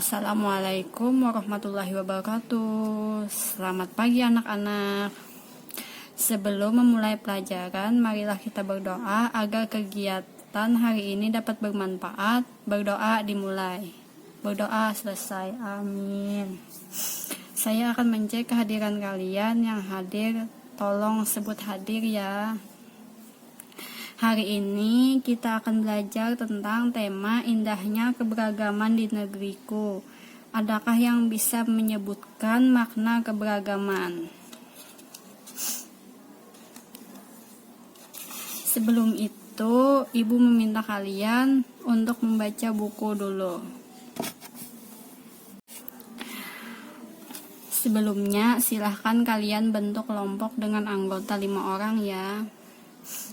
Assalamualaikum warahmatullahi wabarakatuh. Selamat pagi anak-anak. Sebelum memulai pelajaran, marilah kita berdoa agar kegiatan hari ini dapat bermanfaat. Berdoa dimulai. Berdoa selesai. Amin. Saya akan mencek kehadiran kalian. Yang hadir, tolong sebut hadir ya. Hari ini kita akan belajar tentang tema indahnya keberagaman di negeriku. Adakah yang bisa menyebutkan makna keberagaman? Sebelum itu, Ibu meminta kalian untuk membaca buku dulu. Sebelumnya, silahkan kalian bentuk kelompok dengan anggota 5 orang ya.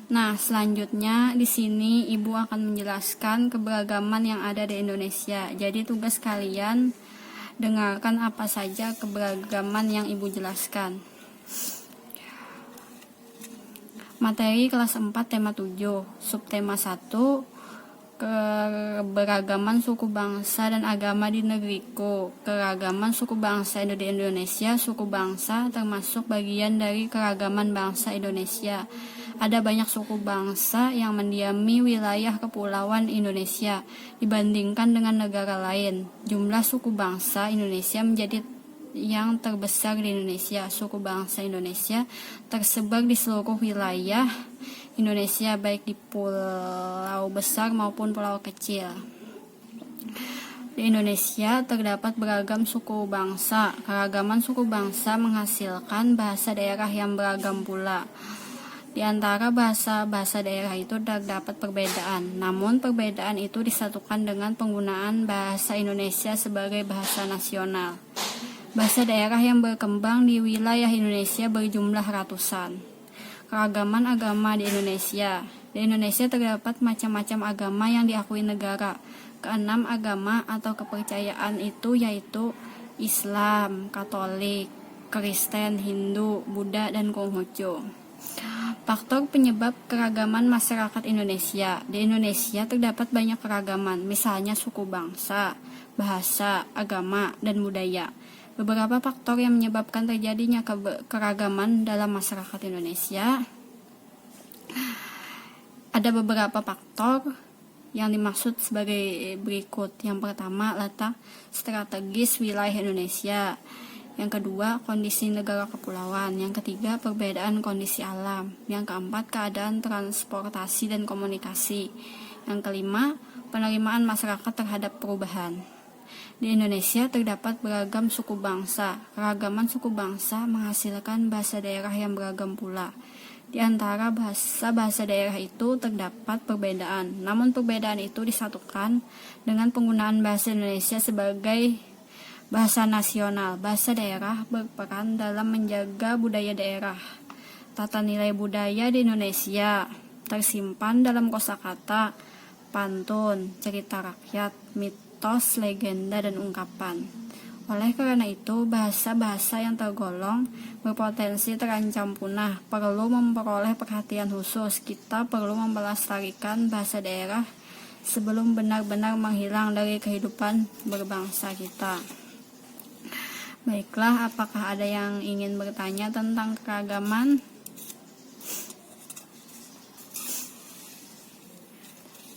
Nah, selanjutnya di sini Ibu akan menjelaskan keberagaman yang ada di Indonesia. Jadi tugas kalian dengarkan apa saja keberagaman yang Ibu jelaskan. Materi kelas 4 tema 7, subtema 1, keberagaman suku bangsa dan agama di negeriku. Keragaman suku bangsa di Indonesia, suku bangsa termasuk bagian dari keragaman bangsa Indonesia. Ada banyak suku bangsa yang mendiami wilayah kepulauan Indonesia dibandingkan dengan negara lain. Jumlah suku bangsa Indonesia menjadi yang terbesar di Indonesia. Suku bangsa Indonesia tersebar di seluruh wilayah Indonesia, baik di pulau besar maupun pulau kecil. Di Indonesia terdapat beragam suku bangsa. Keragaman suku bangsa menghasilkan bahasa daerah yang beragam pula. Di antara bahasa daerah itu terdapat perbedaan, namun perbedaan itu disatukan dengan penggunaan bahasa Indonesia sebagai bahasa nasional. Bahasa daerah yang berkembang di wilayah Indonesia berjumlah ratusan. Keragaman agama di Indonesia. Di Indonesia terdapat macam-macam agama yang diakui negara. Keenam agama atau kepercayaan itu yaitu Islam, Katolik, Kristen, Hindu, Buddha, dan Konghucu. Faktor penyebab keragaman masyarakat Indonesia. Di Indonesia terdapat banyak keragaman, misalnya suku bangsa, bahasa, agama, dan budaya. Beberapa faktor yang menyebabkan terjadinya keragaman dalam masyarakat Indonesia. Ada beberapa faktor yang dimaksud sebagai berikut. Yang pertama, letak strategis wilayah Indonesia. Yang kedua, kondisi negara kepulauan. Yang ketiga, perbedaan kondisi alam. Yang keempat, keadaan transportasi dan komunikasi. Yang kelima, penerimaan masyarakat terhadap perubahan. Di Indonesia terdapat beragam suku bangsa. Keragaman suku bangsa menghasilkan bahasa daerah yang beragam pula. Di antara bahasa daerah itu terdapat perbedaan, namun perbedaan itu disatukan dengan penggunaan bahasa Indonesia sebagai bahasa nasional. Bahasa daerah berperan dalam menjaga budaya daerah. Tata nilai budaya di Indonesia tersimpan dalam kosakata, pantun, cerita rakyat, mitos, legenda, dan ungkapan. Oleh karena itu, bahasa-bahasa yang tergolong berpotensi terancam punah perlu memperoleh perhatian khusus. Kita perlu melestarikan bahasa daerah sebelum benar-benar menghilang dari kehidupan berbangsa kita. Baiklah, apakah ada yang ingin bertanya tentang keragaman?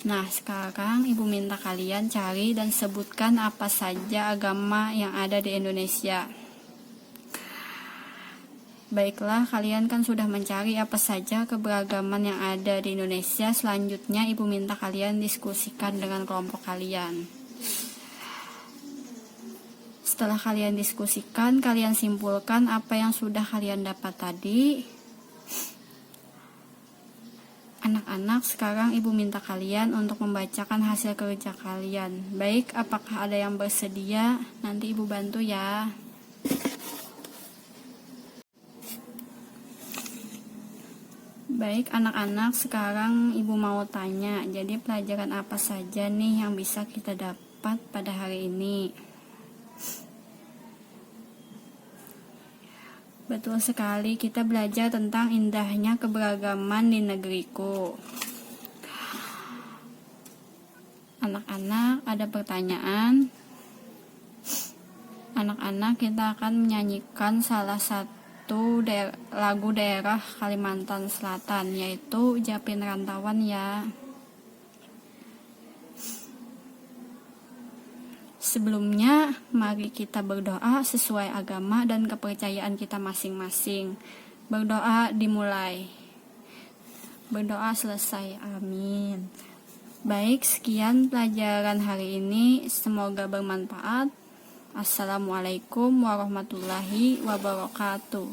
Nah, sekarang Ibu minta kalian cari dan sebutkan apa saja agama yang ada di Indonesia. Baiklah, kalian kan sudah mencari apa saja keberagaman yang ada di Indonesia. Selanjutnya Ibu minta kalian diskusikan dengan kelompok kalian. Setelah kalian diskusikan, kalian simpulkan apa yang sudah kalian dapat tadi. Anak-anak, sekarang Ibu minta kalian untuk membacakan hasil kerja kalian. Baik, apakah ada yang bersedia? Nanti Ibu bantu ya. Baik, anak-anak, sekarang Ibu mau tanya. Jadi pelajaran apa saja nih yang bisa kita dapat pada hari ini? Betul sekali, kita belajar tentang indahnya keberagaman di negeriku. Anak-anak, ada pertanyaan? anak-anak kita akan menyanyikan salah satu lagu daerah Kalimantan Selatan, yaitu Japin Rantauan ya. Sebelumnya, mari kita berdoa sesuai agama dan kepercayaan kita masing-masing. Berdoa dimulai. Berdoa selesai. Amin. Baik, sekian pelajaran hari ini. Semoga bermanfaat. Assalamualaikum warahmatullahi wabarakatuh.